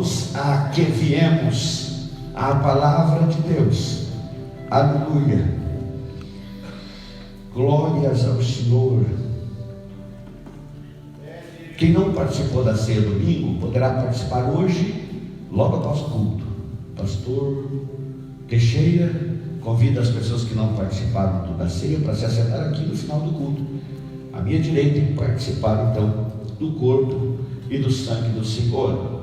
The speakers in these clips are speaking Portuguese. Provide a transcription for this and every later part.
Vamos a que viemos, a palavra de Deus. Aleluia. Glórias ao Senhor. Quem não participou da ceia domingo poderá participar hoje, logo após o culto. Pastor Teixeira convida as pessoas que não participaram da ceia para se assentar aqui no final do culto, à minha direita, e participar então do corpo e do sangue do Senhor.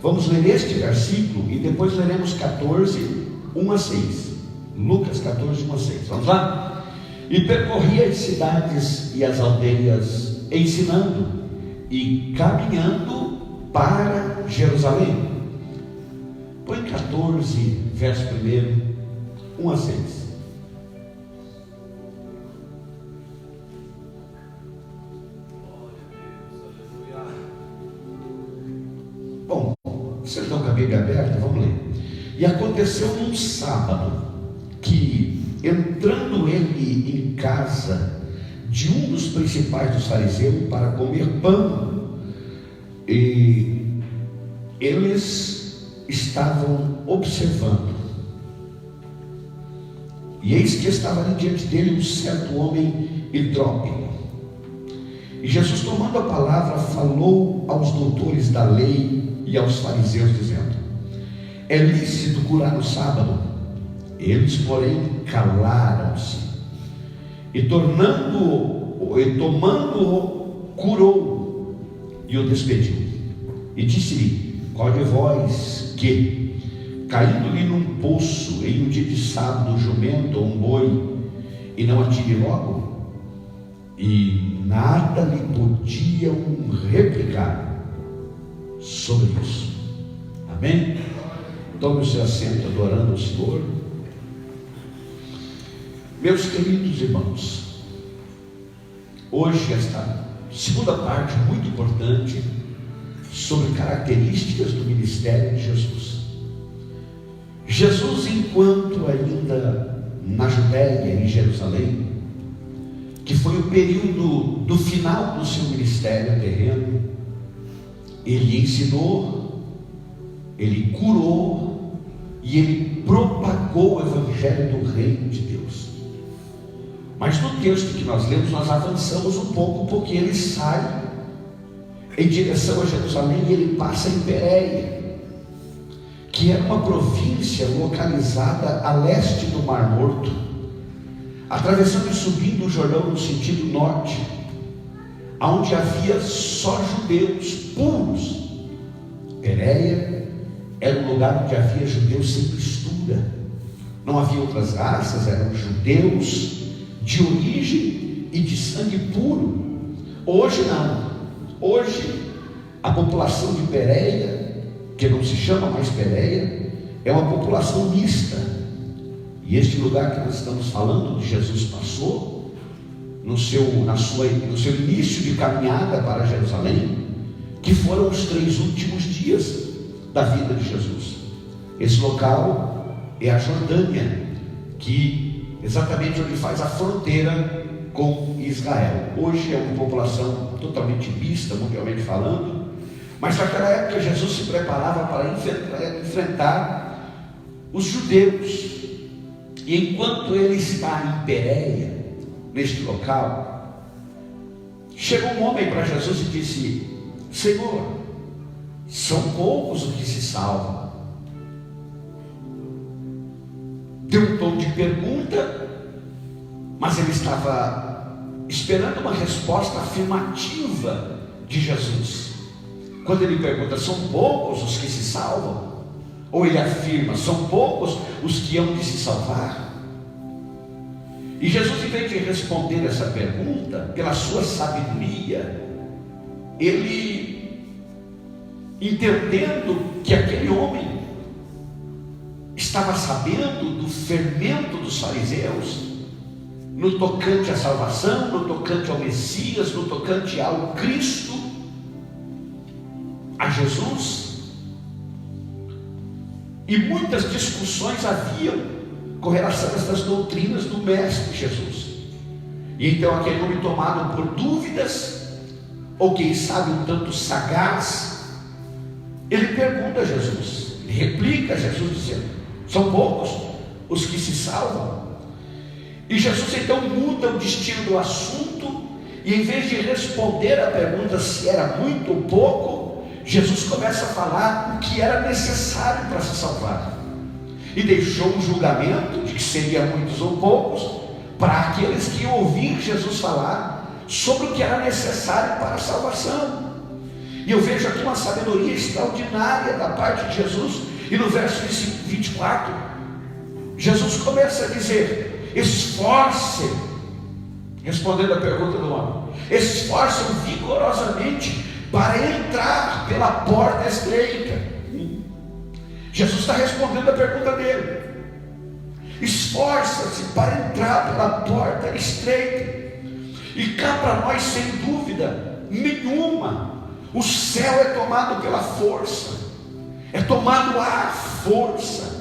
Vamos ler este versículo e depois leremos 14, 1 a 6. Lucas 14, 1 a 6. Vamos lá? E percorria as cidades e as aldeias, ensinando e caminhando para Jerusalém. Põe 14, verso 1, 1 a 6. Bom, vocês estão com a Bíblia aberta? Vamos ler. E aconteceu num sábado, que entrando ele em casa de um dos principais dos fariseus para comer pão, e eles estavam observando, e eis que estava ali diante dele um certo homem hidrópico. E Jesus, tomando a palavra, falou aos doutores da lei e aos fariseus, dizendo: é lícito curar no sábado? Eles, porém, calaram-se. E tomando-o, curou e o despediu. E disse-lhe: qual de vós que, caindo-lhe num poço em um dia de sábado, um jumento ou um boi, e não atire logo? E nada lhe podiam replicar sobre isso. Amém? Tome o seu assento adorando o Senhor. Meus queridos irmãos, hoje esta segunda parte muito importante sobre características do ministério de Jesus. Jesus, enquanto ainda na Judéia, em Jerusalém, que foi o período do final do seu ministério terreno, ele ensinou, ele curou e ele propagou o evangelho do reino de Deus. Mas no texto que nós lemos, nós avançamos um pouco, porque ele sai em direção a Jerusalém e ele passa em Pérea, que era uma província localizada a leste do Mar Morto, atravessando e subindo o Jordão no sentido norte, onde havia só judeus puros. Pérea era um lugar onde havia judeus sem mistura, não havia outras raças, eram judeus de origem e de sangue puro. Hoje não. Hoje a população de Pérea, que não se chama mais Pérea, é uma população mista. E este lugar que nós estamos falando, onde Jesus passou no seu início de caminhada para Jerusalém, que foram os 3 últimos dias da vida de Jesus. Esse local é a Jordânia, que exatamente onde faz a fronteira com Israel. Hoje é uma população totalmente mista, mundialmente falando, mas naquela época Jesus se preparava para enfrentar os judeus. E enquanto ele está em Pérea, neste local, chegou um homem para Jesus e disse: Senhor, são poucos os que se salvam. Deu um tom de pergunta, mas ele estava esperando uma resposta afirmativa de Jesus. Quando ele pergunta: são poucos os que se salvam? Ou ele afirma: são poucos os que hão de se salvar? E Jesus, em vez de responder essa pergunta, pela sua sabedoria, ele, entendendo que aquele homem estava sabendo do fermento dos fariseus, no tocante à salvação, no tocante ao Messias, no tocante ao Cristo, a Jesus, e muitas discussões haviam com relação a essas doutrinas do Mestre Jesus. E então aquele homem, tomado por dúvidas, ou quem sabe um tanto sagaz, ele pergunta a Jesus, ele replica a Jesus dizendo: são poucos os que se salvam. E Jesus então muda o destino do assunto, e em vez de responder a pergunta se era muito ou pouco, Jesus começa a falar o que era necessário para se salvar, e deixou um julgamento de que seria muitos ou poucos para aqueles que ouviram Jesus falar sobre o que era necessário para a salvação. E eu vejo aqui uma sabedoria extraordinária da parte de Jesus. E no verso 24, Jesus começa a dizer: esforcem, respondendo a pergunta do homem, esforcem vigorosamente para entrar pela porta estreita. Jesus está respondendo a pergunta dele. Esforça-se para entrar pela porta estreita. E cá para nós, sem dúvida nenhuma, o céu é tomado pela força, é tomado à força.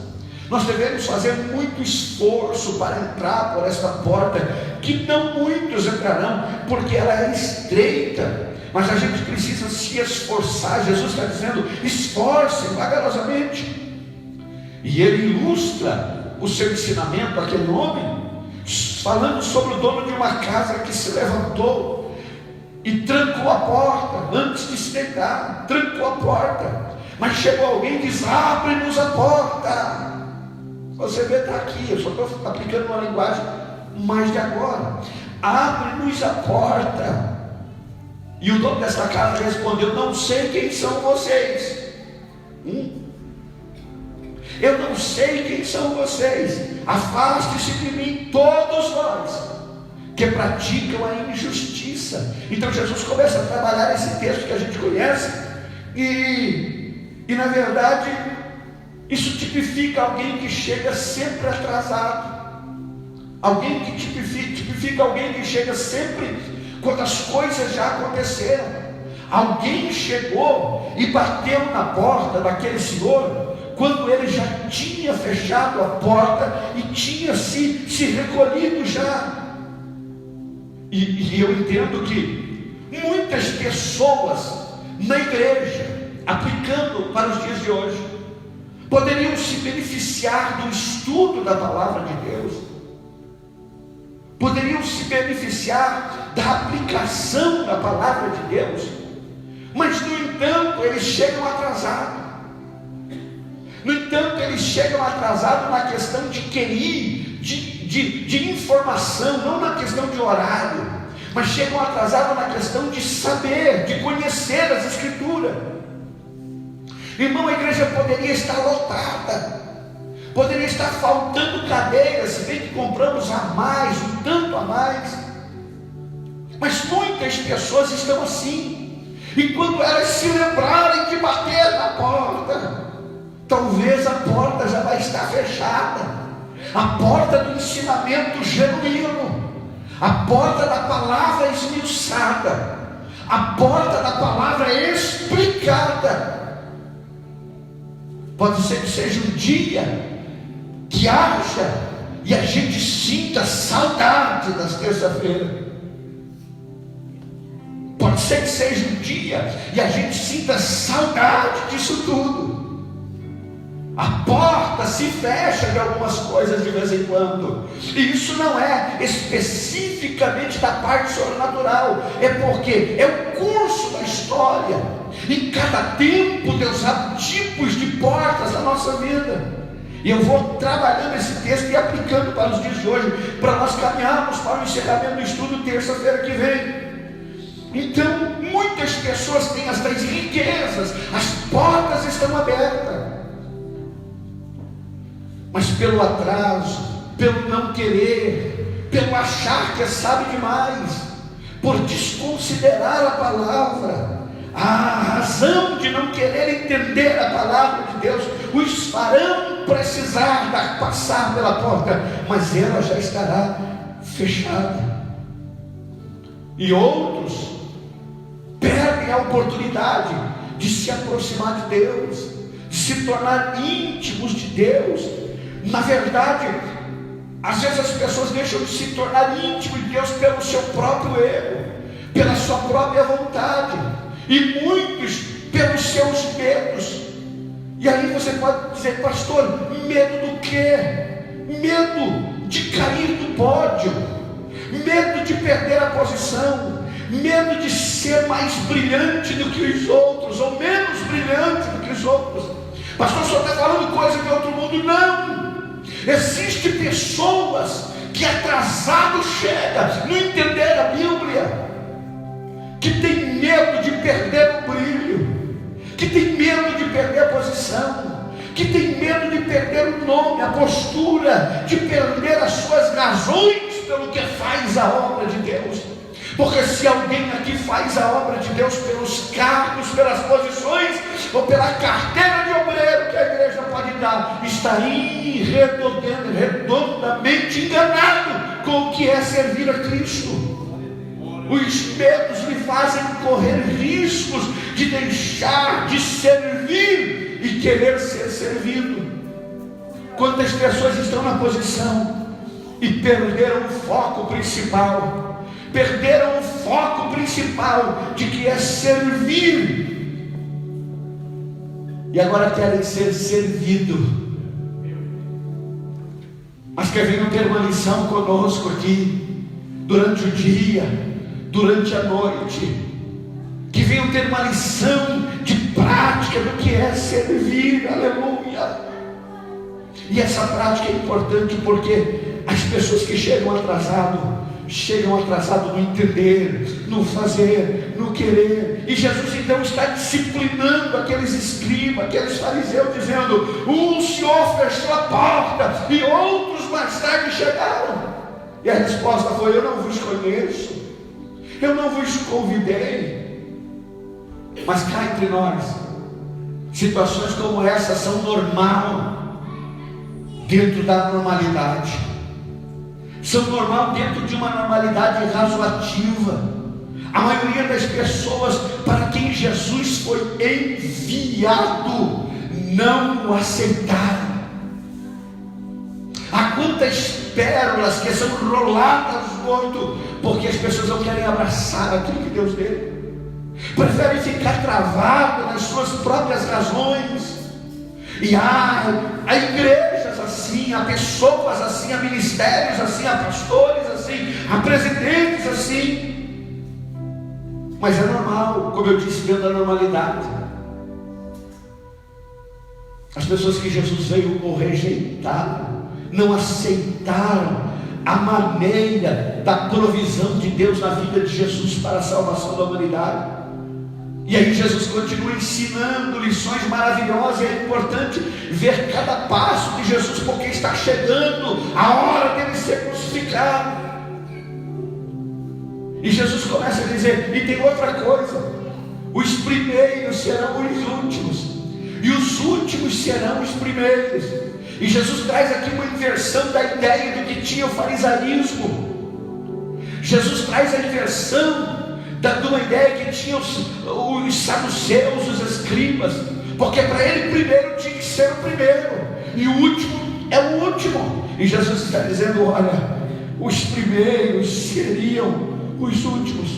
Nós devemos fazer muito esforço para entrar por esta porta, que não muitos entrarão, porque ela é estreita, mas a gente precisa se esforçar. Jesus está dizendo: esforcem vagarosamente. E ele ilustra o seu ensinamento, aquele homem, falando sobre o dono de uma casa que se levantou e trancou a porta antes de se deitar, trancou a porta. Mas chegou alguém e diz: abre-nos a porta. Você vê, está aqui, eu só estou aplicando uma linguagem mais de agora. Abre-nos a porta. E o dono dessa casa respondeu: não sei quem são vocês. Eu não sei quem são vocês. Afaste-se de mim, todos vós que praticam a injustiça. Então Jesus começa a trabalhar esse texto que a gente conhece, e na verdade isso tipifica alguém que chega sempre atrasado, alguém que tipifica alguém que chega sempre quando as coisas já aconteceram. Alguém chegou e bateu na porta daquele senhor quando ele já tinha fechado a porta e tinha se recolhido já. E eu entendo que muitas pessoas na igreja, aplicando para os dias de hoje, poderiam se beneficiar do estudo da palavra de Deus, poderiam se beneficiar da aplicação da palavra de Deus, mas no entanto eles chegam atrasados. No entanto, eles chegam atrasados na questão de QI, de informação, não na questão de horário, mas chegam atrasados na questão de saber, de conhecer as Escrituras. Irmão, a igreja poderia estar lotada, poderia estar faltando cadeiras, se bem que compramos a mais, um tanto a mais, mas muitas pessoas estão assim, e quando elas se lembrarem de bater na porta, talvez a porta já vai estar fechada, a porta do ensinamento genuíno, a porta da palavra esmiuçada, a porta da palavra explicada. Pode ser que seja um dia que haja e a gente sinta saudade das terça-feiras. Pode ser que seja um dia e a gente sinta saudade disso tudo. A porta se fecha de algumas coisas de vez em quando, e isso não é especificamente da parte sobrenatural, é porque é o curso da história. Em cada tempo Deus abre tipos de portas na nossa vida, e eu vou trabalhando esse texto e aplicando para os dias de hoje, para nós caminharmos para o encerramento do estudo terça-feira que vem. Então, muitas pessoas têm as tais riquezas, as portas estão abertas, mas pelo atraso, pelo não querer, pelo achar que sabe demais, por desconsiderar a palavra, a razão de não querer entender a palavra de Deus, os farão precisar passar pela porta, mas ela já estará fechada. E outros perdem a oportunidade de se aproximar de Deus, de se tornar íntimos de Deus. Na verdade, às vezes as pessoas deixam de se tornar íntimos de Deus pelo seu próprio ego, pela sua própria vontade, e muitos pelos seus medos. E aí você pode dizer: pastor, medo do quê? Medo de cair do pódio, medo de perder a posição, medo de ser mais brilhante do que os outros, ou menos brilhante do que os outros. Pastor, só está falando coisa de outro mundo? Não. Existem pessoas que atrasado chega, não entender a Bíblia, que tem medo de perder o brilho, que tem medo de perder a posição, que tem medo de perder o nome, a postura, de perder as suas razões pelo que faz a obra de Deus. Porque se alguém aqui faz a obra de Deus pelos cargos, pelas posições, ou pela carteira de obreiro que a igreja pode dar, está redondamente enganado com o que é servir a Cristo. Os medos lhe fazem correr riscos de deixar de servir e querer ser servido. Quantas pessoas estão na posição e perderam o foco principal? Perderam o foco principal de que é servir, e agora querem ser servido. Mas que venham ter uma lição conosco aqui, durante o dia, durante a noite, que venham ter uma lição de prática do que é servir. Aleluia. E essa prática é importante, porque as pessoas que chegam atrasado no entender, no fazer, no querer. E Jesus então está disciplinando aqueles escribas, aqueles fariseus, dizendo: um senhor fechou a porta e outros mais tarde chegaram. E a resposta foi: eu não vos conheço, eu não vos convidei. Mas cá entre nós, situações como essa são normal dentro da normalidade. São normal dentro de uma normalidade razoativa. A maioria das pessoas para quem Jesus foi enviado não o aceitaram. Há quantas pérolas que são roladas no outro, porque as pessoas não querem abraçar aquilo que Deus deu, preferem ficar travadas nas suas próprias razões. E há igrejas assim, há pessoas assim, há ministérios assim, há pastores assim, há presidentes assim. Mas é normal, como eu disse, dentro da normalidade. As pessoas que Jesus veio o rejeitaram, não aceitaram a maneira da provisão de Deus na vida de Jesus para a salvação da humanidade. E aí Jesus continua ensinando lições maravilhosas. E é importante ver cada passo de Jesus, porque está chegando a hora dele ser crucificado. E Jesus começa a dizer: e tem outra coisa, os primeiros serão os últimos, e os últimos serão os primeiros. E Jesus traz aqui uma inversão da ideia do que tinha o farisaísmo. Jesus traz a inversão de uma ideia que tinha os saduceus, os escribas, porque para ele primeiro tinha que ser o primeiro, e o último é o último. E Jesus está dizendo: olha, os primeiros seriam os últimos.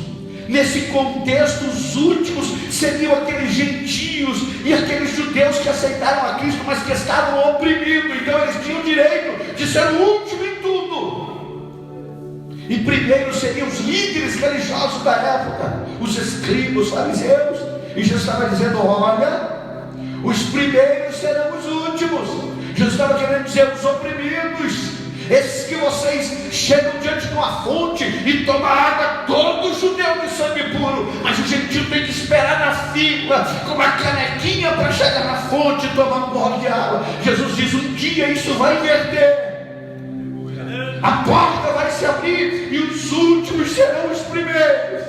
Nesse contexto, os últimos seriam aqueles gentios e aqueles judeus que aceitaram a Cristo, mas que estavam oprimidos. Então eles tinham o direito de ser o último em tudo. E primeiro seriam os líderes religiosos da época, os escribas, os fariseus. E Jesus estava dizendo: olha, os primeiros serão os últimos. Jesus estava querendo dizer: os oprimidos, esses que vocês chegam diante de uma fonte e tomam água, todo judeu de sangue puro, mas o gentil tem que esperar na fila com uma canequinha para chegar na fonte e tomar um gole de água. Jesus diz: um dia isso vai inverter. A porta vai se abrir e os últimos serão os primeiros.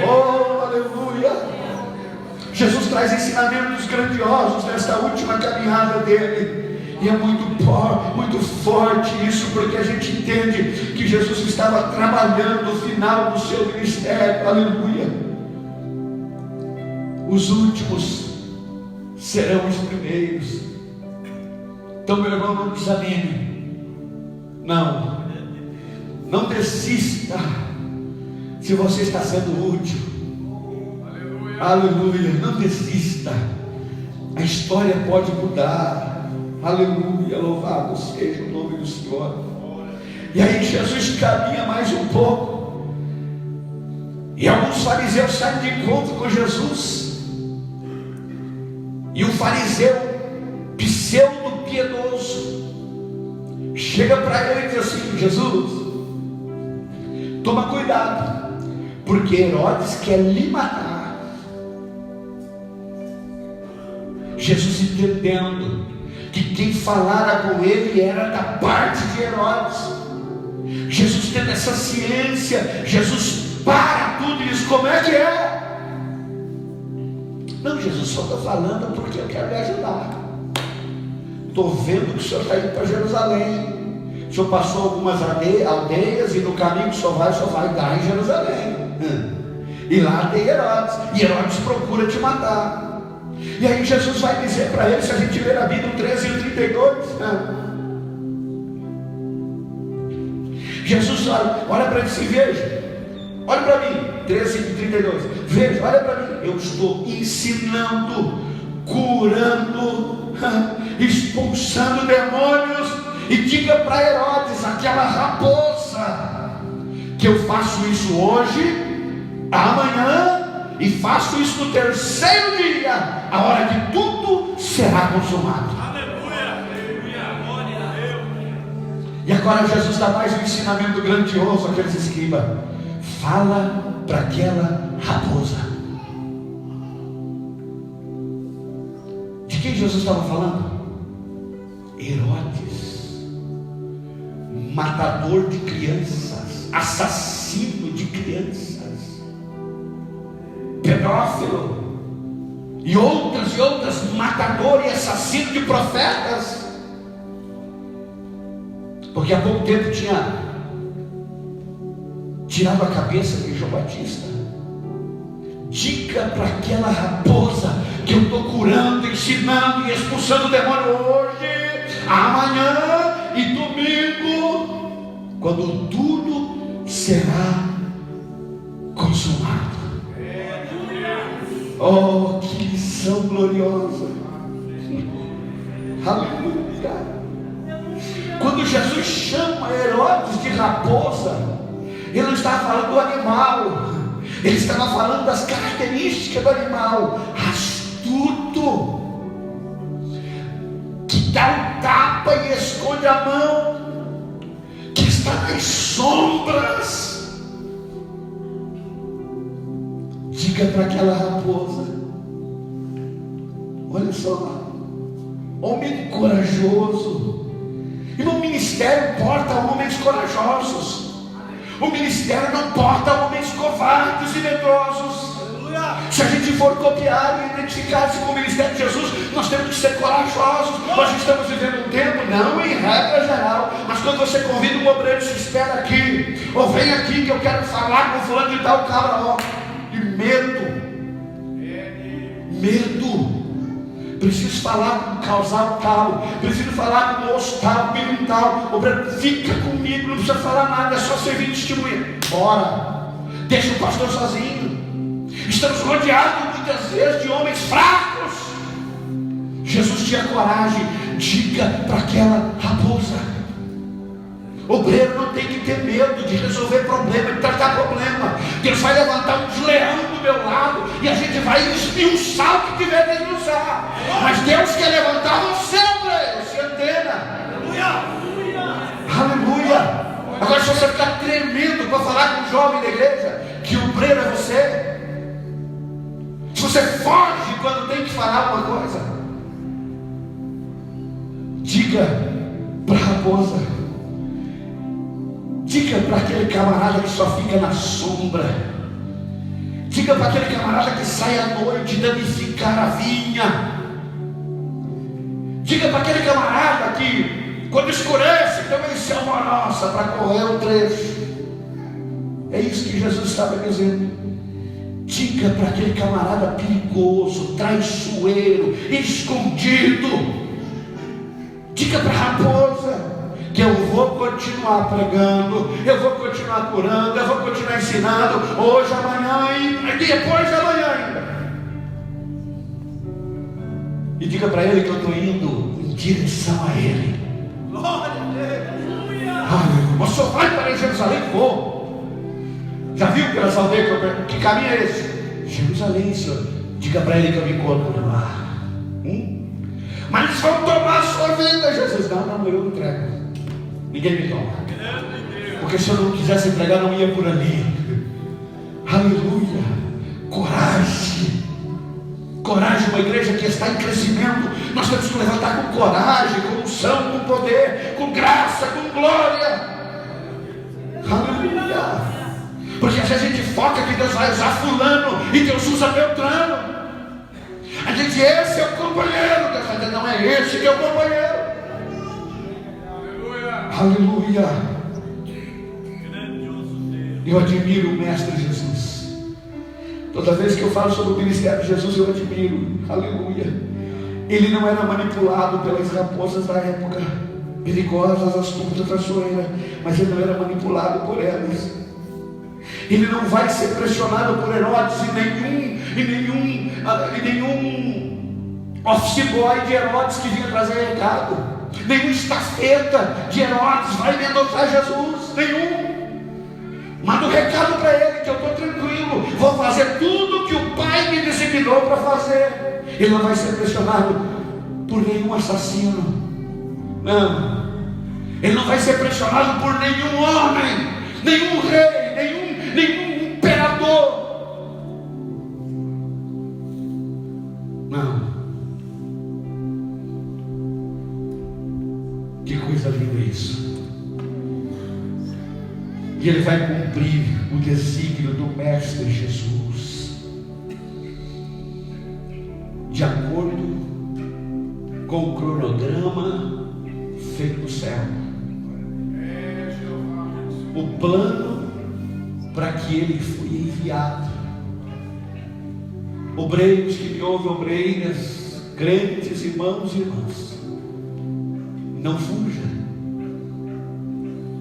Oh, aleluia! Jesus traz ensinamentos grandiosos nesta última caminhada dele. E é muito forte isso, porque a gente entende que Jesus estava trabalhando o final do seu ministério. Aleluia! Os últimos serão os primeiros. Então, meu irmão, não desanime. Não desista se você está sendo útil. Aleluia, não desista. A história pode mudar. Aleluia, louvado seja o nome do Senhor. E aí Jesus caminha mais um pouco, e alguns fariseus saem de encontro com Jesus. E o fariseu pseudo piedoso chega para ele e diz assim: Jesus, toma cuidado, porque Herodes quer lhe matar. Jesus, entendendo que quem falara com ele era da parte de Herodes, Jesus tendo essa ciência, Jesus para tudo e diz: como é que é? Não, Jesus, só estou falando porque eu quero lhe ajudar. Estou vendo que o senhor está indo para Jerusalém. O senhor passou algumas aldeias, e no caminho que o senhor vai dar em Jerusalém. E lá tem Herodes, e Herodes procura te matar. E aí Jesus vai dizer para ele, se a gente ler a Bíblia 13 e 32, Jesus olha para ele e veja, olha para mim, 13 e 32, veja, olha para mim, eu estou ensinando, curando, expulsando demônios, e diga para Herodes, aquela raposa, que eu faço isso hoje, amanhã, e faço isso no terceiro dia, a hora que tudo será consumado. Aleluia, glória a Deus. E agora Jesus dá mais um ensinamento grandioso àqueles escribas. Fala para aquela raposa. De quem Jesus estava falando? Herodes, matador de crianças, assassino de crianças, pedófilo, e outras, matador e assassino de profetas. Porque há pouco tempo tinha tirado a cabeça de João Batista. Diga para aquela raposa que eu estou curando, ensinando e expulsando o demônio hoje, amanhã e domingo, quando tudo será consumado. Oh, que lição gloriosa! Aleluia! Quando Jesus chama Herodes de raposa, ele não estava falando do animal, ele estava falando das características do animal: astuto, que dá um tapa e esconde a mão, que está nas sombras. Diga para aquela raposa, olha só, homem corajoso. E no ministério porta homens corajosos. O ministério não porta homens covardes e medrosos. Se a gente for copiar e identificar-se com o ministério de Jesus, nós temos que ser corajosos. Nós estamos vivendo um tempo, não em regra geral, mas quando você convida um obreiro, se espera aqui, ou vem aqui que eu quero falar com fulano de tal, cabra, ó. E medo. Preciso falar com causal tal, preciso falar com o osso tal, comigo tal. Obreiro, fica comigo, não precisa falar nada, é só servir de testemunha. Bora, deixa o pastor sozinho. Estamos rodeados muitas vezes de homens fracos. Jesus tinha coragem. Diga para aquela raposa. Obreiro não tem que ter medo de resolver problema, de tratar problema. Deus vai levantar um leão do meu lado e a gente vai esmiuçar o que tiver que esmiuçar. Mas Deus quer levantar você, obreiro, se antena. Aleluia. Agora, se você ficar tremendo para falar com o jovem da igreja que o obreiro é você, se você foge quando tem que falar alguma coisa, diga para a raposa. Diga para aquele camarada que só fica na sombra. Diga para aquele camarada que sai à noite danificar a vinha. Diga para aquele camarada que quando escurece tem uma lição nossa para correr o trecho. É isso que Jesus estava dizendo. Diga para aquele camarada perigoso, traiçoeiro, escondido. Diga para a raposa que eu vou continuar pregando, eu vou continuar curando, eu vou continuar ensinando, hoje, amanhã e depois de amanhã ainda. E diga para ele que eu estou indo em direção a ele. Glória a Deus. Aleluia. O senhor vai para Jerusalém? Vou. Já viu pelas aldeias que caminho é esse? Jerusalém, senhor. Diga para ele que eu me encontro lá. Mas eles vão tomar a sua vida, Jesus. Não, eu entrego. Ninguém me toma. Porque se eu não quisesse entregar, não ia por ali. Aleluia. Coragem. Coragem, uma igreja que está em crescimento. Nós temos que levantar com coragem, com unção, com poder, com graça, com glória. Aleluia. Porque às vezes a gente foca que Deus vai usar fulano e Deus usa Beltrano. A gente diz, esse é o companheiro. Deus vai dizer, não é esse que é o companheiro. Aleluia. Eu admiro o Mestre Jesus. Toda vez que eu falo sobre o ministério de Jesus, eu admiro. Aleluia. Ele não era manipulado pelas raposas da época, perigosas, astutas, traiçoeiras, mas ele não era manipulado por elas. Ele não vai ser pressionado por Herodes e nenhum office boy de Herodes que vinha trazer recado, nenhum estafeta de Herodes vai me adotar Jesus, nenhum. Manda um recado para ele que eu estou tranquilo, vou fazer tudo que o Pai me designou para fazer. Ele não vai ser pressionado por nenhum assassino, não. Ele não vai ser pressionado por nenhum homem, nenhum rei, nenhum imperador. Não. Que coisa linda isso. E ele vai cumprir o desígnio do Mestre Jesus, de acordo com o cronograma feito no céu. O plano para que ele foi enviado. Obreiros que me ouvem, obreiras, crentes, irmãos e irmãs, não fuja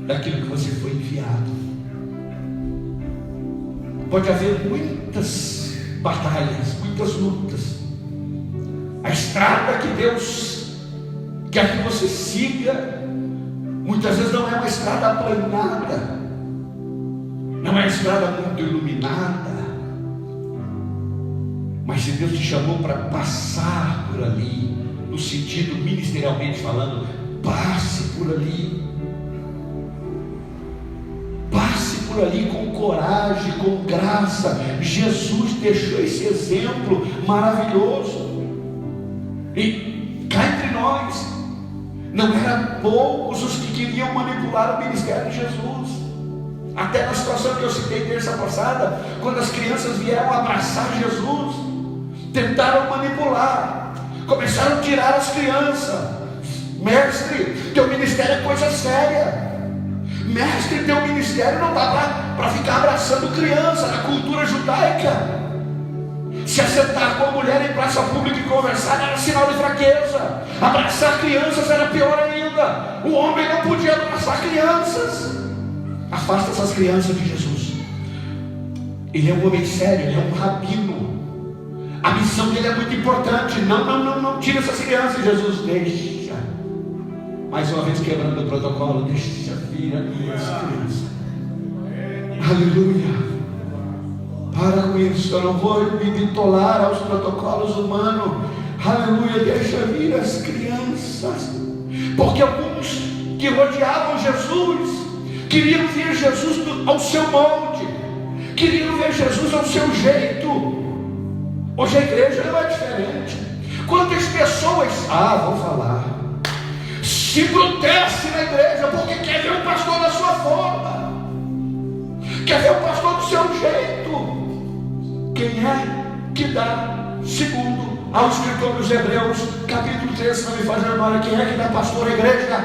daquilo que você foi enviado. Pode haver muitas batalhas, muitas lutas. A estrada que Deus quer que você siga, muitas vezes não é uma estrada aplanada, não é uma estrada muito iluminada. Mas se Deus te chamou para passar por ali, no sentido ministerialmente falando, passe por ali. Passe por ali com coragem, com graça. Jesus deixou esse exemplo maravilhoso. E cá entre nós, não eram poucos os que queriam manipular o ministério de Jesus. Até na situação que eu citei terça passada, quando as crianças vieram abraçar Jesus, tentaram manipular, começaram a tirar as crianças. Mestre, teu ministério é coisa séria. Mestre, teu ministério não dá para ficar abraçando criança. Na cultura judaica, se assentar com a mulher em praça pública e conversar era sinal de fraqueza. Abraçar crianças era pior ainda. O homem não podia abraçar crianças. Afasta essas crianças de Jesus. Ele é um homem sério, ele é um rabino. A missão dele é muito importante. Não tira essas crianças. Jesus, deixa. Mais uma vez quebrando o protocolo, deixa vir as crianças. Aleluia. Para com isso, eu não vou me bitolar aos protocolos humanos. Aleluia, deixa vir as crianças. Porque alguns que rodeavam Jesus queriam ver Jesus ao seu molde, queriam ver Jesus ao seu jeito. Hoje a igreja não é diferente. Quantas pessoas, vou falar, se embrutece na igreja porque quer ver o pastor da sua forma, quer ver o pastor do seu jeito. Quem é que dá, segundo ao escritor dos Hebreus, capítulo 3, se não me faz memória, quem é que dá pastor à igreja?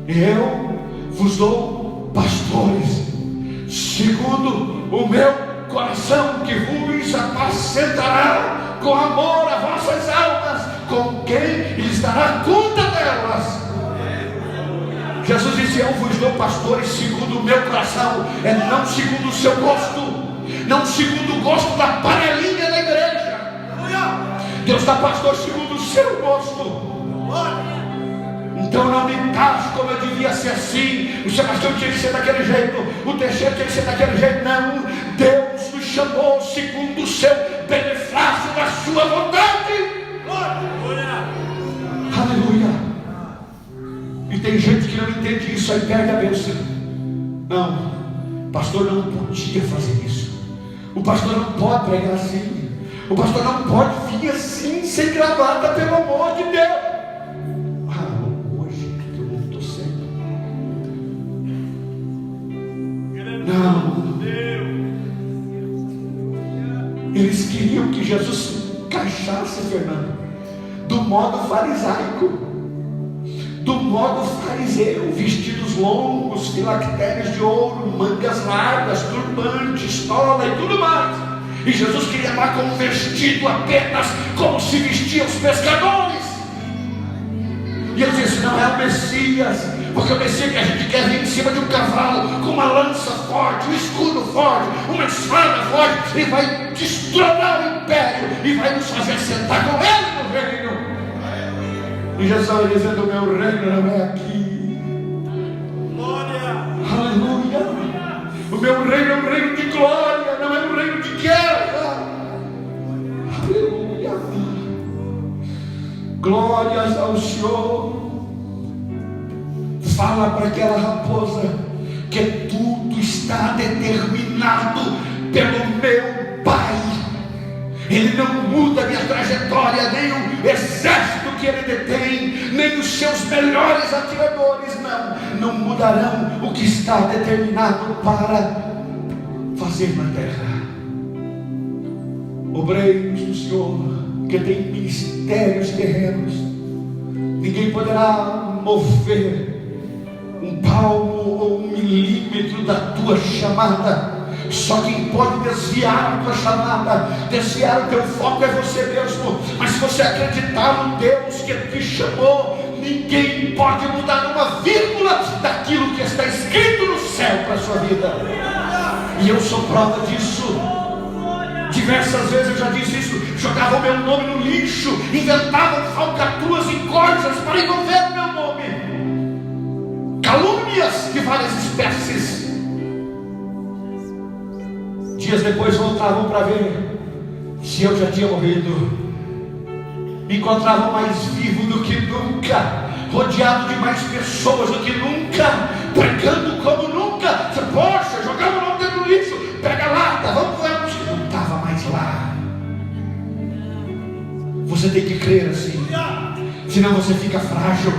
Eu vos dou pastores segundo o meu coração, que vos apacentará com amor a vossas almas, com quem lhes dará conta delas. Jesus disse, eu vos dou pastores segundo o meu coração, não segundo o seu gosto, não segundo o gosto da panelinha da igreja. Deus dá pastor segundo o seu gosto. Então não me taxe como eu devia ser assim. O Sebastião tinha que ser daquele jeito, o Teixeira tinha que ser daquele jeito. Não, Deus nos chamou segundo o seu benefício da sua vontade. Aleluia. E tem gente que não entende isso, aí perde a bênção. Não, o pastor não podia fazer isso. O pastor não pode pregar assim. O pastor não pode vir assim, sem gravata, pelo amor de Deus. Hoje eu não estou sendo. Não. Eles queriam que Jesus se encaixasse, Fernando, do modo farisaico, do modo fariseu, vestidos longos, filactérios de ouro, mangas largas, turbantes, tola e tudo mais. E Jesus queria lá com um vestido apenas como se vestiam os pescadores. E ele disse: não é o Messias, porque o Messias que a gente quer vir em cima de um cavalo, com uma lança forte, um escudo forte, uma espada forte, e vai destronar o império, e vai nos fazer sentar com ele no reino. E Jesus estava dizendo: o meu reino não é aqui. Aleluia. O meu reino é um reino de glória, não é um reino de guerra. Aleluia. Glórias ao Senhor. Fala para aquela raposa que tudo está determinado pelo meu Pai. Ele não muda a minha trajetória, nem o exército que ele detém, nem os seus melhores atiradores, não mudarão o que está determinado para fazer na terra. Obreiros do Senhor, que tem ministérios terrenos, ninguém poderá mover um palmo ou um milímetro da tua chamada. Só quem pode desviar a tua chamada, desviar o teu foco é você mesmo. Mas se você acreditar no Deus que te chamou, ninguém pode mudar uma vírgula daquilo que está escrito no céu para a sua vida. E eu sou prova disso. Diversas vezes eu já disse isso. Jogavam meu nome no lixo, inventavam falcatruas e coisas para envolver o meu nome, calúnias de várias espécies. Dias depois voltavam para ver se eu já tinha morrido. Me encontravam mais vivo do que nunca, rodeado de mais pessoas do que nunca, pregando como nunca. Poxa, jogava o nome dentro do lixo, pega a lata, vamos. Não estava mais lá. Você tem que crer assim, senão você fica frágil,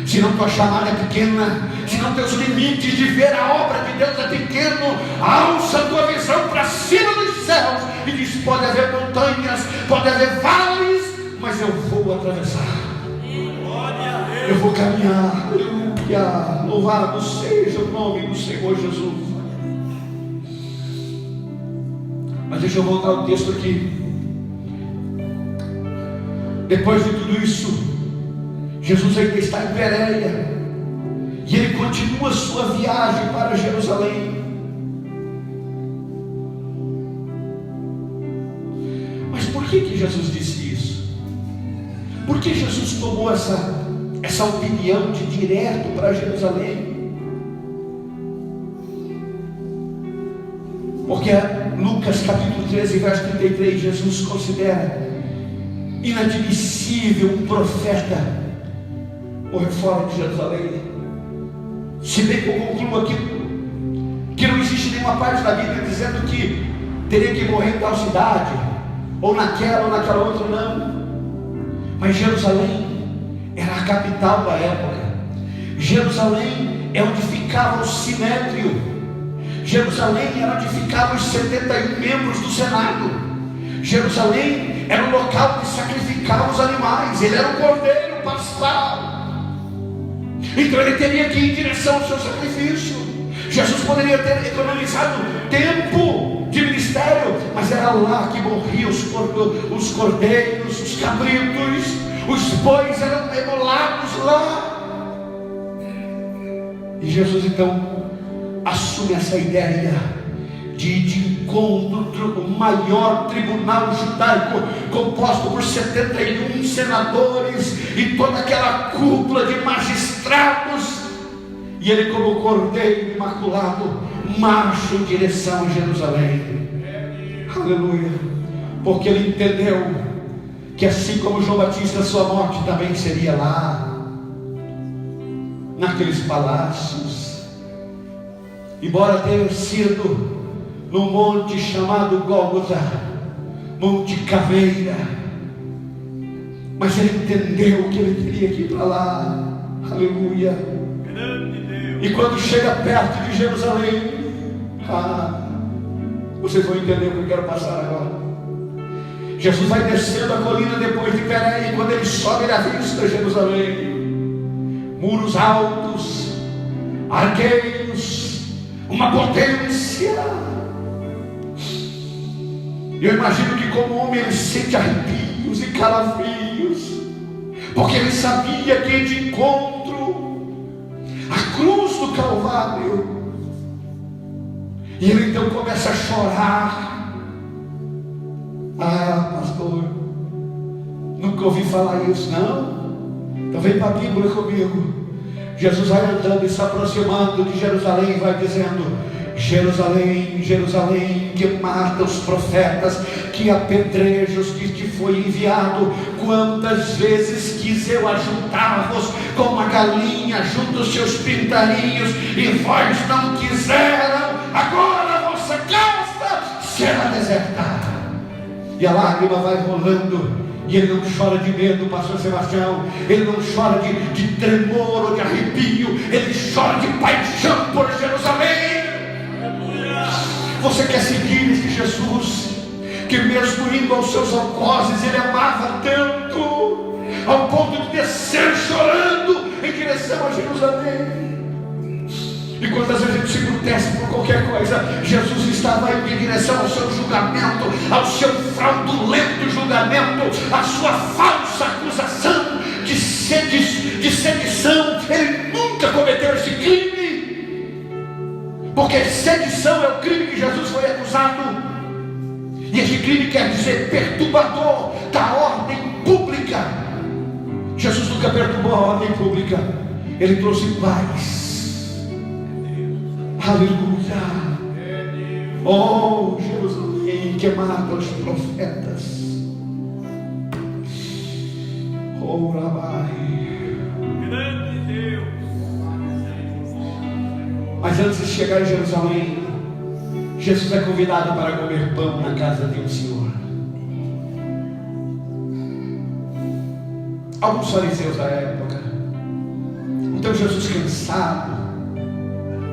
senão tua chamada é pequena, senão teus limites de ver a obra de Deus é pequeno. Alça a tua visão para cima dos céus e diz: pode haver montanhas, pode haver vales, mas eu vou atravessar, eu vou caminhar. Aleluia, louvado seja o nome do Senhor Jesus. Mas deixa eu voltar ao texto aqui. Depois de tudo isso, Jesus ainda está em Pérea, e ele continua a sua viagem para Jerusalém. Mas por que Jesus disse isso? Por que Jesus tomou essa opinião de ir direto para Jerusalém? Porque Lucas capítulo 13, verso 33, Jesus considera inadmissível um profeta morrer fora de Jerusalém. Se bem que eu concluo aqui que não existe nenhuma parte da Bíblia dizendo que teria que morrer em tal cidade, ou naquela outra, não. Mas Jerusalém era a capital da época. Jerusalém é onde ficava o sinédrio. Jerusalém era onde ficavam os 71 membros do Senado. Jerusalém era o local de sacrificar os animais. Ele era o cordeiro pascal. Então ele teria que ir em direção ao seu sacrifício. Jesus poderia ter economizado tempo de ministério, mas era lá que morriam os cordeiros, os cabritos, os bois eram emolados lá. E Jesus então assume essa ideia de ir de encontro, o maior tribunal judaico, composto por 71 senadores e toda aquela cúpula de magistrados, e ele, como cordeiro imaculado, marcha em direção a Jerusalém. Aleluia. Porque ele entendeu que assim como João Batista, sua morte também seria lá, naqueles palácios. Embora tenha sido no monte chamado Gólgota, Monte Caveira, mas ele entendeu que ele teria que ir para lá. Aleluia. E quando chega perto de Jerusalém, vocês vão entender o que eu quero passar agora. Jesus vai descendo a colina depois de Peré, e quando ele sobe, ele avista Jerusalém. Muros altos, arqueiros, uma potência. Eu imagino que como homem ele sente arrepios e calafrios, porque ele sabia que de encontro a cruz do Calvário. E ele então começa a chorar. Pastor, nunca ouvi falar isso, não? Então vem para a Bíblia comigo. Jesus vai andando e se aproximando de Jerusalém e vai dizendo: Jerusalém, Jerusalém, que mata os profetas, que apedreja os que te foi enviado. Quantas vezes quis eu ajuntar-vos como a galinha junto os seus pintarinhos, e vós não quiseram. Agora a vossa casa será desertada. E a lágrima vai rolando, e ele não chora de medo, pastor Sebastião. Ele não chora de tremor ou de arrepio, ele chora de paixão por Jerusalém. Você quer seguir esse Jesus, que mesmo indo aos seus algozes, ele amava tanto, ao ponto de descer chorando em direção a Jerusalém? E quantas vezes a gente se embrutece por qualquer coisa, Jesus estava indo em direção ao seu julgamento, ao seu fraudulento julgamento, à sua falsa acusação de sedição. Ele nunca cometeu esse crime, porque sedição é o crime que Jesus foi acusado. E esse crime quer dizer perturbador da ordem pública. Jesus nunca perturbou a ordem pública, ele trouxe paz. Aleluia. Oh, Jerusalém, que mata os profetas. Oh, Rabai. Grande Deus. Mas antes de chegar em Jerusalém, Jesus é convidado para comer pão na casa de um senhor. Alguns fariseus da época. Então Jesus, cansado,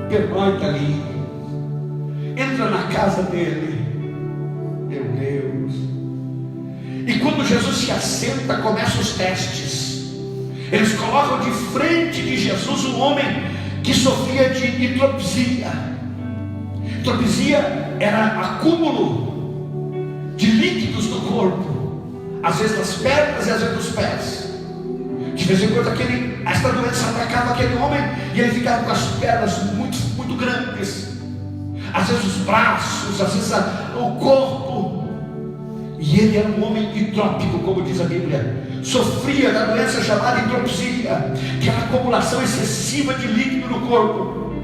pernoita ali, entra na casa dele. Meu Deus. E quando Jesus se assenta, começam os testes. Eles colocam de frente de Jesus um homem que sofria de hidropisia. Hidropisia era acúmulo de líquidos no corpo, às vezes nas pernas e às vezes nos pés. De vez em quando esta doença atacava aquele homem e ele ficava com as pernas muito grandes, às vezes os braços, às vezes o corpo. E ele era um homem hidrópico, como diz a Bíblia. Sofria da doença chamada hidropisia, que é a acumulação excessiva de líquido no corpo.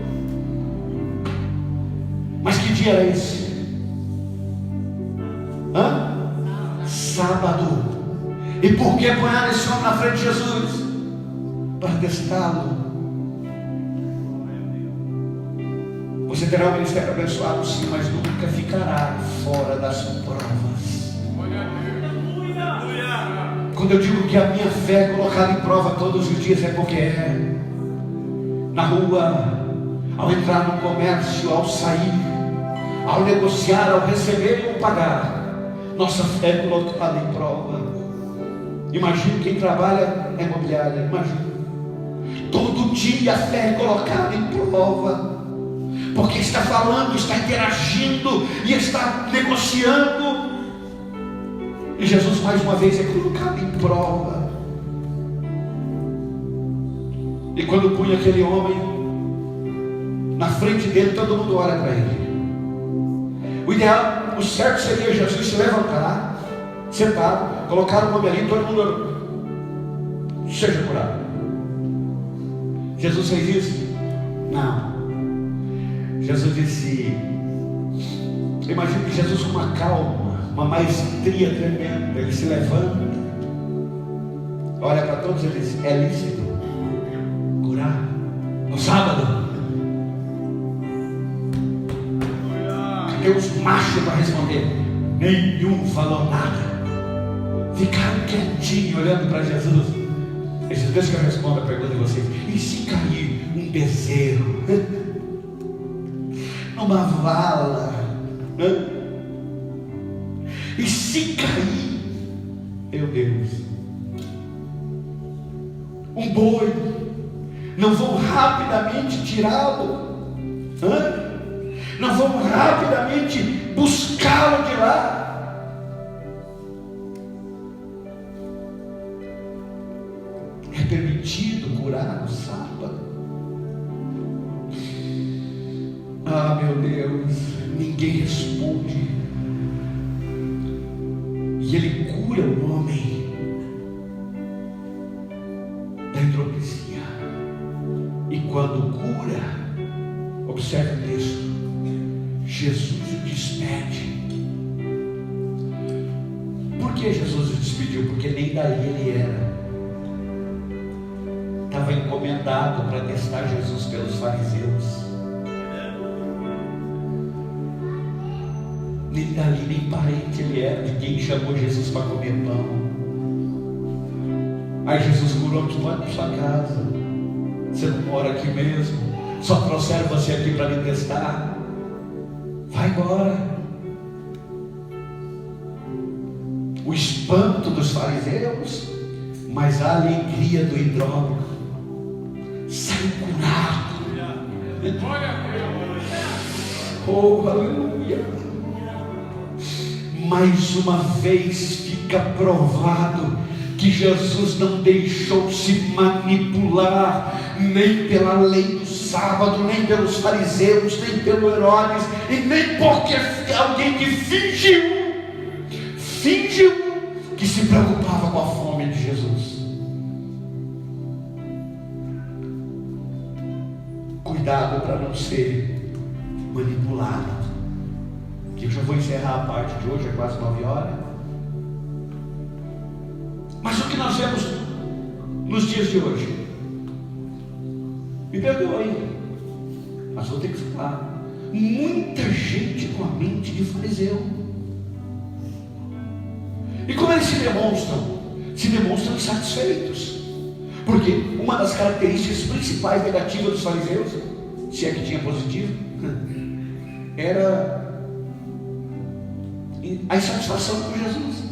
Mas que dia era esse? Sábado. E por que punharam esse homem na frente de Jesus? Para testá-lo. Você terá um ministério abençoado, sim, mas nunca ficará fora das provas. Quando eu digo que a minha fé é colocada em prova todos os dias, é porque é na rua, ao entrar no comércio, ao sair, ao negociar, ao receber ou pagar, nossa fé é colocada em prova. Imagine quem trabalha na imobiliária, imagine. Todo dia a fé é colocada em prova, porque está falando, está interagindo e está negociando. E Jesus mais uma vez é colocado em prova. E quando punha aquele homem na frente dele, todo mundo olha para ele. O ideal, o certo seria Jesus se levantar, sentado, colocar o nome ali, todo mundo seja curado. Jesus fez isso? Não. Jesus disse, imagina que Jesus com uma calma, uma maestria tremenda, ele se levanta, olha para todos e diz, é lícito curar no sábado? Cadê os machos para responder? Nenhum falou nada, ficaram quietinhos olhando para Jesus. Esses Deus que eu respondo a pergunta de vocês, e se cair um bezerro numa vala, e se cair, meu Deus, um boi, não vão rapidamente tirá-lo? Não vão rapidamente buscá-lo de lá? É permitido curar no sábado? Ah, meu Deus, ninguém responde. E ele cura o homem da hidropisia. E quando cura, observe o texto, Jesus o despede. Por que Jesus o despediu? Porque nem daí ele era. Estava encomendado para testar Jesus pelos fariseus. Nem dali, nem parente ele era de quem chamou Jesus para comer pão. Aí Jesus curou, tu vai para sua casa, você não mora aqui mesmo, só trouxeram você aqui para me testar, vai embora. O espanto dos fariseus, mas a alegria do hidrópico, saiu curado. Oh, aleluia. Mais uma vez fica provado que Jesus não deixou se manipular nem pela lei do sábado, nem pelos fariseus, nem pelo Herodes, e nem porque alguém que fingiu que se preocupava com a fome de Jesus. Cuidado para não ser manipulado. Que eu já vou encerrar a parte de hoje, é quase 9 horas. Mas o que nós vemos nos dias de hoje? Me perdoe, mas vou ter que falar. Muita gente com a mente de fariseu. E como eles se demonstram? Se demonstram insatisfeitos. Porque uma das características principais negativas dos fariseus, se é que tinha positivo, era a insatisfação com Jesus.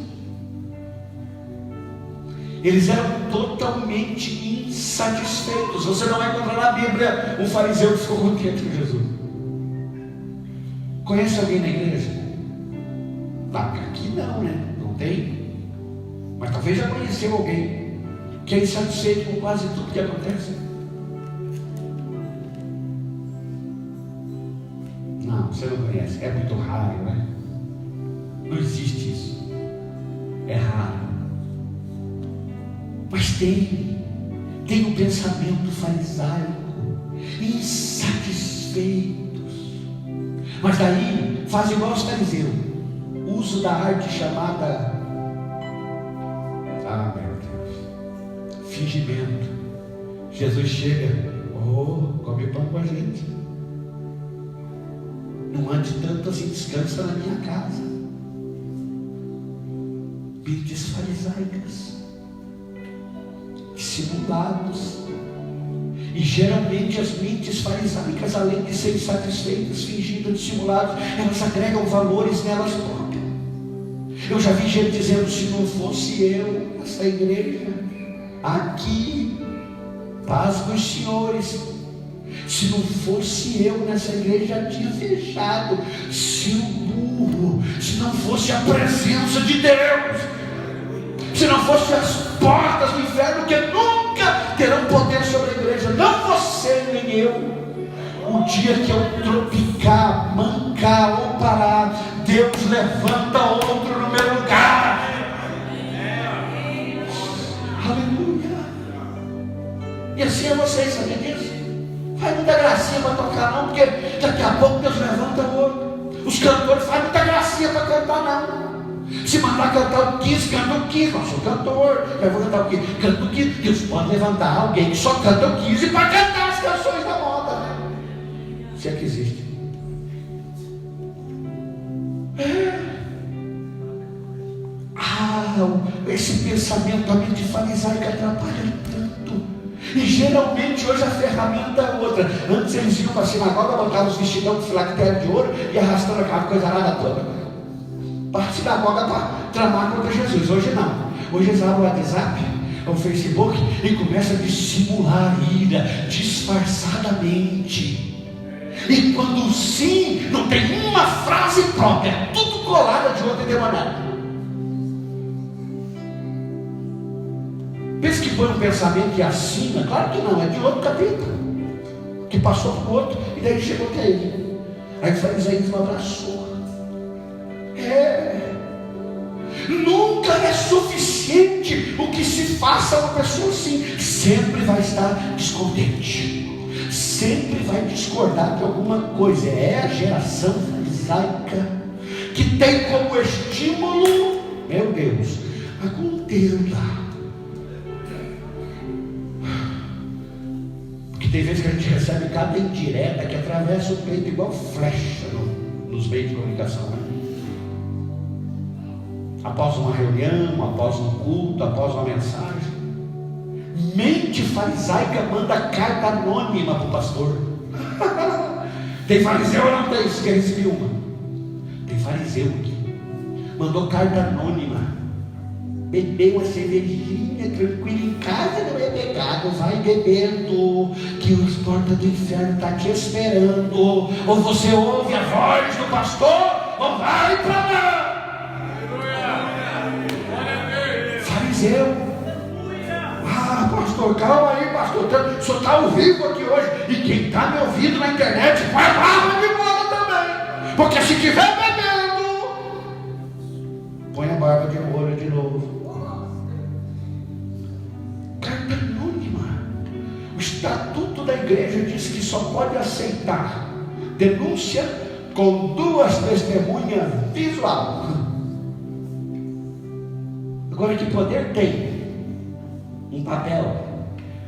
Eles eram totalmente insatisfeitos. Você não vai encontrar na Bíblia um fariseu que ficou contente com Jesus. Conhece alguém na igreja? Aqui não, né? Não tem. Mas talvez já conheceu alguém que é insatisfeito com quase tudo que acontece. Não, você não conhece. É muito raro, né? Não existe isso. É raro. Mas tem um pensamento farisaico, insatisfeitos. Mas daí faz igual os fariseus, uso da arte chamada, meu Deus, fingimento. Jesus chega, come pão com a gente. Não ande tanto assim, descansa na minha casa. Mentes farisaicas, dissimulados. E geralmente as mentes farisaicas, além de serem satisfeitas, fingidas, dissimuladas, elas agregam valores nelas próprias. Eu já vi gente dizendo, se não fosse eu, essa igreja, aqui, paz dos senhores, se não fosse eu nessa igreja, já tinha fechado. Seu burro, se não fosse a presença de Deus, se não fossem as portas do inferno, que nunca terão poder sobre a igreja, não você nem eu. O dia que eu tropicar, mancar ou parar, E assim é vocês, sabem disso? Faz muita gracinha para tocar não, porque daqui a pouco Deus levanta o outro. Os cantores fazem muita gracinha para cantar não. Se mandar cantar o 15, canta o 15. Eu sou cantor, eu vou cantar o 15. Canta o 15. Deus pode levantar alguém que só canta o 15 para cantar as canções da moda, né? Se é que existe. Esse pensamento, a mente farisaica atrapalha tanto. E geralmente hoje a ferramenta é outra. Antes eles iam para a sinagoga, botavam os vestidão de filactério de ouro e arrastando aquela coisa arada toda para a sinagoga para tramar contra Jesus. Hoje não. Hoje eles abrem o WhatsApp, o Facebook e começam a dissimular a ira disfarçadamente. E quando sim, não tem uma frase própria, tudo colada de outra demandada. Pensa que põe um pensamento e assina? Claro que não, é de outro capítulo que passou para o outro e daí chegou até ele. Aí o farisaísmo abraçou. Nunca é suficiente o que se faça a uma pessoa assim. Sempre vai estar descontente, sempre vai discordar de alguma coisa. É a geração farisaica que tem como estímulo, meu Deus, a contenda. Tem vezes que a gente recebe cada indireta que atravessa o peito igual flecha nos meios de comunicação, né? Após uma reunião, após um culto, após uma mensagem. Mente farisaica manda carta anônima para o pastor. Tem fariseu ou não tem? Você quer receber uma? Tem fariseu aqui. Mandou carta anônima. Beber uma cervejinha tranquilo em casa não é pecado. Vai bebendo, que as portas do inferno estão te esperando. Ou você ouve a voz do pastor, ou vai para lá. Fariseu. Pastor, calma aí, pastor. O senhor está ao vivo aqui hoje. E quem está me ouvindo na internet, vai lá de bola também. Porque se estiver bebendo, põe a barba de ouro de novo. Carta anônima. O estatuto da igreja diz que só pode aceitar denúncia com 2 testemunhas visual. Agora, que poder tem? Um papel.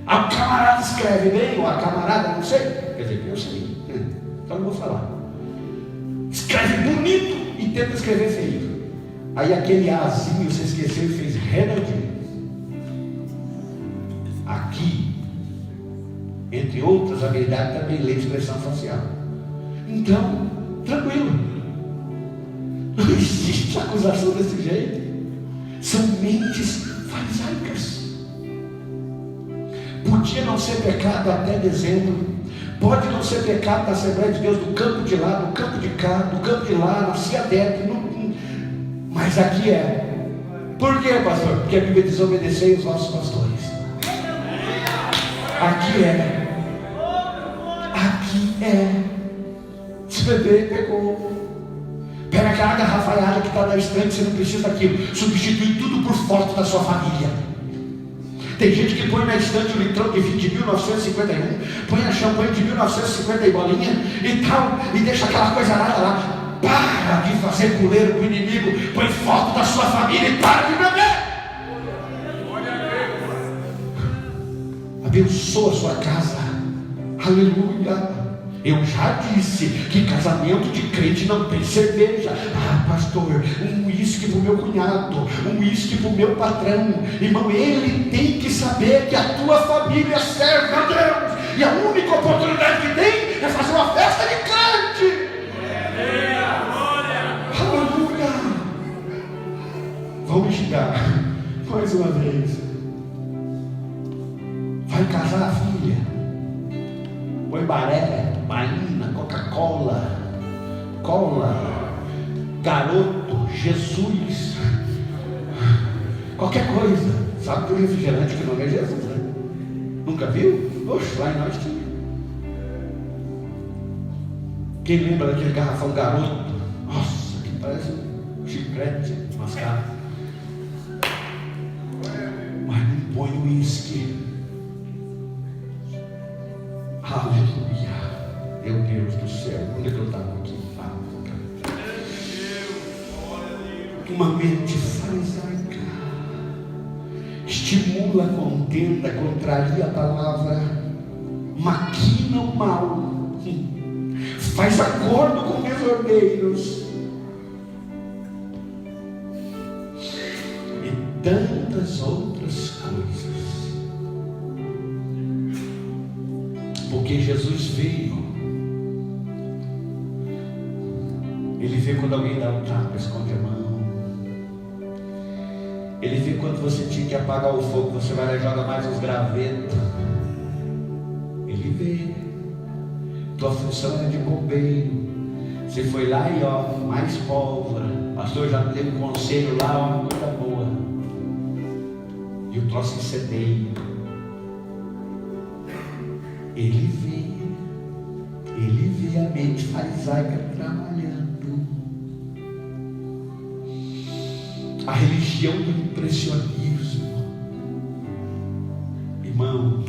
A camarada escreve bem, ou a camarada, não sei. Quer dizer, eu sei. Então não vou falar. Escreve bonito e tenta escrever feio. Aí aquele azinho você esqueceu e fez redondinho. Aqui, entre outras habilidades, também lê expressão facial. Então, tranquilo. Não existe acusação desse jeito. São mentes farisaicas. Podia não ser pecado até dezembro. Pode não ser pecado na Assembleia de Deus, do campo de lá, do campo de cá, do campo de lá, na Ciadete. Mas aqui é. Por quê, pastor? Porque a Bíblia diz: obedecei os vossos pastores. Aqui é. Aqui é. Se beber, pegou. Pega aquela garrafaiada que está na estante, você não precisa daquilo. Substitui tudo por foto da sua família. Tem gente que põe na estante o litrão de 1951, põe a champanhe de 1950 e bolinha e tal, e deixa aquela coisa lá. Para de fazer puleiro com o inimigo, põe foto da sua família e para de beber. Abençoa a sua casa. Aleluia. Eu já disse que casamento de crente não tem cerveja. Pastor, um uísque para o meu cunhado, um uísque para o meu patrão. Irmão, ele tem que saber que a tua família serve a Deus. E a única oportunidade que tem é fazer uma festa de crente. Aleluia. Vamos chegar mais uma vez. Vai casar a filha. Põe baré, baína, Coca-Cola, cola, garoto, Jesus, qualquer coisa. Sabe que o refrigerante que não é Jesus, né? Nunca viu? Oxe, lá em nós tinha. Quem lembra daquele garrafão garoto? Nossa, que parece um chiclete mascado. Mas não põe o do uísque. Aleluia. Meu Deus do céu, onde é que eu estava aqui? Uma mente farisaica estimula a contenda, contraria a palavra, maquina o mal, faz acordo com desordeiros e tantas outras coisas. Porque Jesus veio, Ele vê quando alguém dá um tapa, esconde a mão. Ele vê quando você tinha que apagar o fogo, você vai lá e joga mais uns gravetos. Ele vê. Tua função era de bombeiro. Você foi lá e mais pólvora. Pastor, já me deu um conselho lá, uma coisa boa. E o troço incendeia. Ele vê a mente farisaica trabalhando. A religião do impressionismo. Irmão,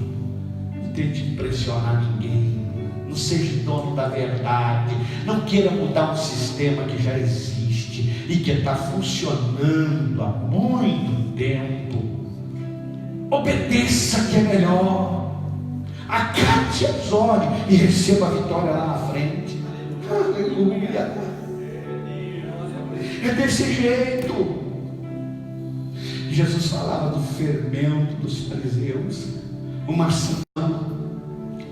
não tente impressionar ninguém. Não seja dono da verdade. Não queira mudar um sistema que já existe e que está funcionando há muito tempo. Obedeça que é melhor. Acate as ordens e receba a vitória lá na frente. Aleluia. É desse jeito. Jesus falava do fermento dos fariseus, uma ação,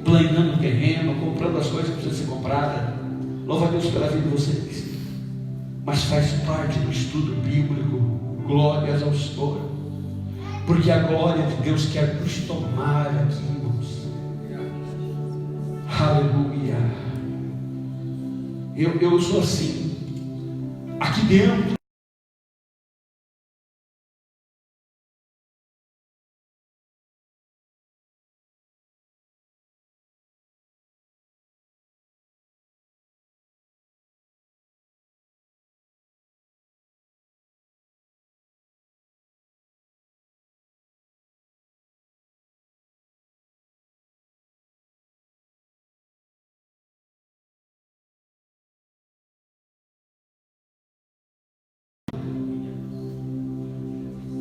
planejando o terreno, comprando as coisas que precisam ser compradas. Louva a Deus pela vida de vocês, mas faz parte do estudo bíblico. Glórias ao Senhor, porque a glória de Deus quer nos tomar aqui, irmãos. Aleluia. Eu sou assim, aqui dentro.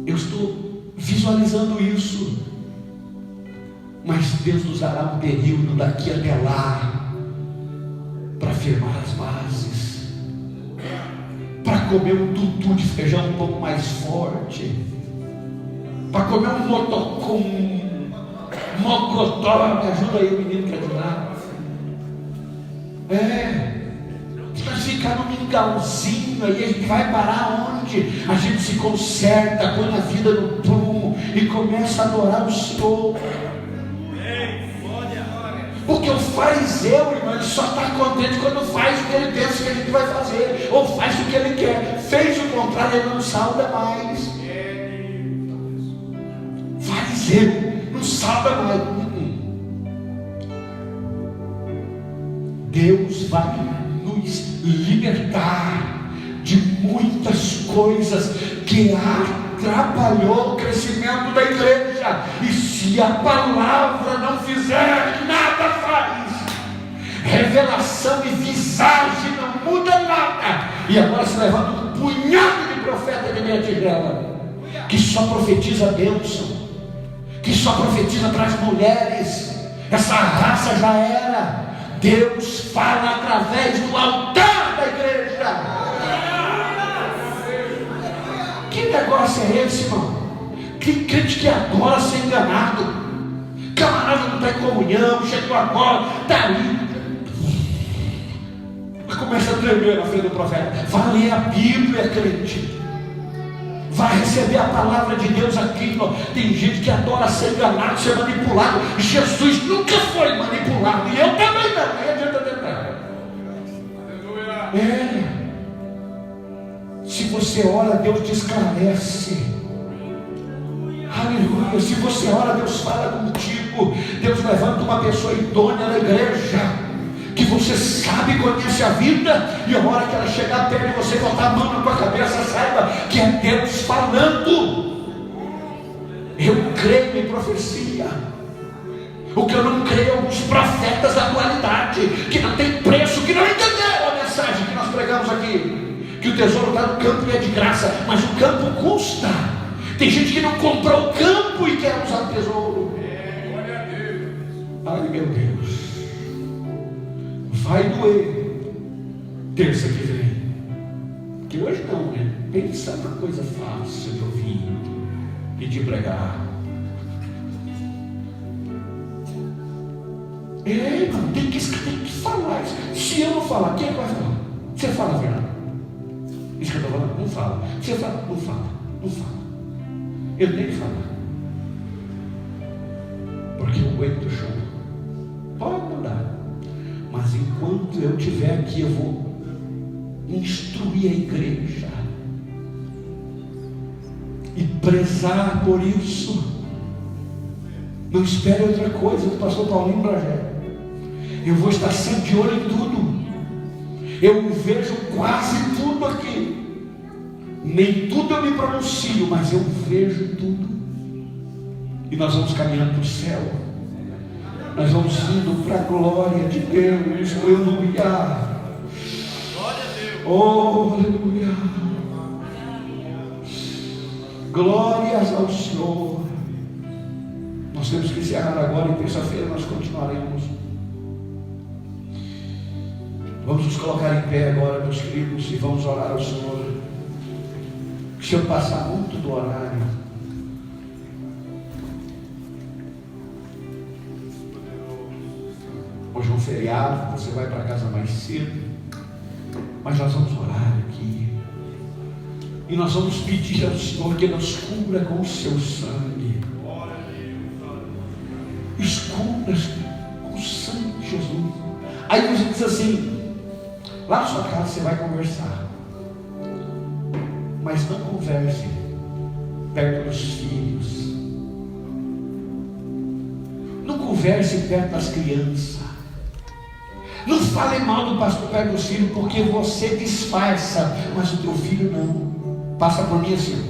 Eu estou visualizando isso, mas Deus nos dará um período daqui até lá para firmar as bases, para comer um tutu de feijão um pouco mais forte, para comer um mocotó. Me ajuda aí, o menino que é de lá. Nós ficar no mingauzinho, aí a gente vai parar onde? A gente se conserta, põe a vida no prumo e começa a adorar o Senhor. Porque o fariseu, irmão, ele só está contente quando faz o que ele pensa que a gente vai fazer, ou faz o que ele quer. Fez o contrário, ele não sauda mais. Fariseu não sauda mais. Deus vai nos libertar de muitas coisas que atrapalhou o crescimento da igreja. E se a palavra não fizer, nada faz. Revelação e visagem não muda nada. E agora se levanta um punhado de profeta de meia tigela, que só profetiza a bênção, que só profetiza para as mulheres. Essa raça já era. Deus fala através do altar da igreja. Que negócio é esse, irmão? Que crente que adora ser enganado. Camarada não está em comunhão, chegou agora, está ali. Começa a tremer na frente do profeta. Vai ler a Bíblia, crente. Vai receber a palavra de Deus aqui. Tem gente que adora ser enganado, ser manipulado. Jesus nunca foi manipulado. E eu também não. Nem adianta tentar. Se você ora, Deus te esclarece. Aleluia. Se você ora, Deus fala contigo. Deus levanta uma pessoa idônea na igreja, que você sabe, conhece a vida, e a hora que ela chegar perto de você, botar a mão na tua cabeça, saiba que é Deus falando. Eu creio em profecia. O que eu não creio é alguns profetas da atualidade, que não tem preço, que não entenderam a mensagem que nós pregamos aqui, que o tesouro está no campo e é de graça, mas o campo custa. Tem gente que não comprou o campo e quer usar o tesouro. Glória a Deus. Ai meu Deus, vai doer terça que vem, que hoje não, né? Pensa na coisa fácil de ouvir e de pregar. Mano, tem que falar isso. Se eu não falar, quem vai falar? Você fala, Fernando? Isso que eu estou falando? Não fala. Você fala? Não fala. Não fala. Eu tenho que falar. Porque eu aguento o choro. Pode mudar. Mas enquanto eu estiver aqui, eu vou instruir a igreja e prezar por isso. Não espere outra coisa do pastor Paulinho Bragé. Eu vou estar sempre de olho em tudo. Eu vejo quase tudo aqui. Nem tudo eu me pronuncio, mas eu vejo tudo. E nós vamos caminhando para o céu. Nós vamos indo para a glória de Deus. Aleluia. Oh, aleluia. Glórias ao Senhor. Nós temos que encerrar agora, e terça-feira nós continuaremos. Vamos nos colocar em pé agora, meus queridos, e vamos orar ao Senhor. Se eu passar muito do horário, hoje é um feriado, você vai para casa mais cedo, mas nós vamos orar aqui. E nós vamos pedir ao Senhor que nos cubra com o seu sangue. Escubra com o sangue de Jesus. Aí você diz assim: lá na sua casa você vai conversar, mas não converse perto dos filhos, não converse perto das crianças, não fale mal do pastor perto dos filhos, porque você disfarça, mas o teu filho não. Passa por mim assim,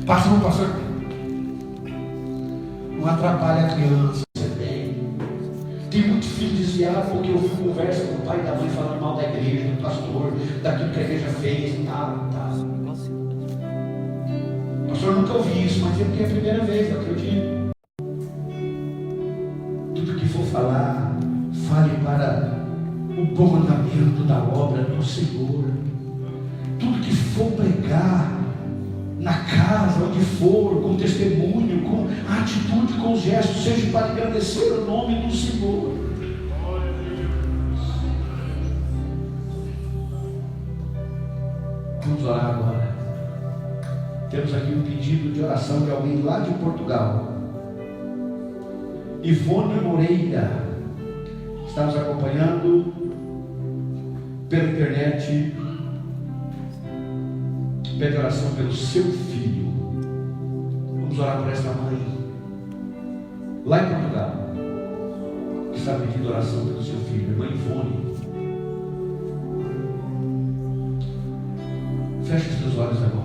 passa por pastor. Não atrapalha a criança. Você tem muito filho desviado porque eu conversa com o pai e da mãe falando mal da igreja, do pastor, daquilo que a igreja fez e tal. Pastor, nunca ouvi isso, mas é porque é a primeira vez, eu acredito. Tudo que for falar, fale para o bom andamento da obra do Senhor. Tudo que for pregar, na casa, onde for, com testemunho, com a atitude, com os gestos, seja para engrandecer o nome do Senhor. Vamos orar agora. Temos aqui um pedido de oração de alguém lá de Portugal. Ivone Moreira está nos acompanhando pela internet. Pede oração pelo seu filho. Vamos orar por esta mãe lá em Portugal, que está pedindo oração pelo seu filho, irmã Ivone. Feche os teus olhos agora.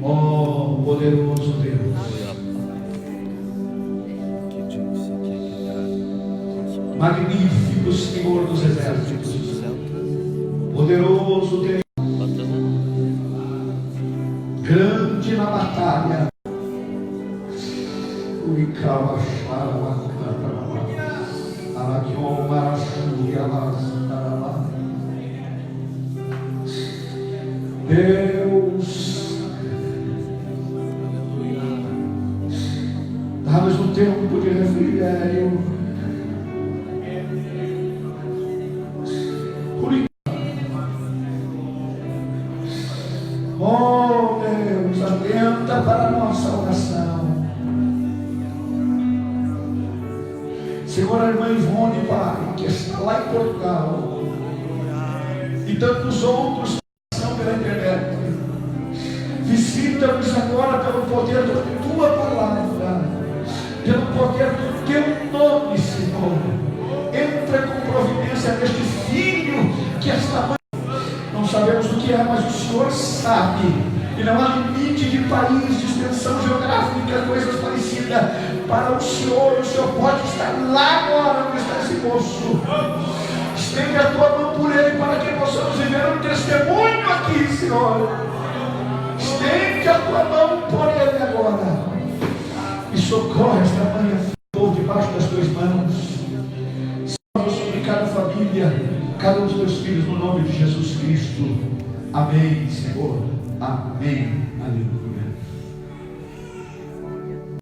Oh, poderoso Deus, magnífico Senhor dos exércitos, poderoso Deus, grande na batalha. Deus, dá-nos um tempo de refrigério. Oh Deus, atenta para a nossa oração. Senhor, a irmã Ivone, Pai, que está lá em Portugal, e tantos outros que estão pela internet, visita-nos agora pelo poder da Tua palavra, pelo poder do Teu nome, Senhor. Entra com providência neste filho que esta mãe não sabemos o que é, mas o Senhor sabe. E e não há limite de país, de extensão geográfica, coisas parecidas. Para o Senhor pode estar lá agora, onde está esse moço. Estende a tua mão por ele, para que possamos viver um testemunho aqui, Senhor. Estende a tua mão por ele agora, e socorre esta mãe, povo debaixo das tuas mãos. Salve sobre cada família, cada um dos teus filhos, no nome de Jesus Cristo. Amém, Senhor. Amém. Aleluia.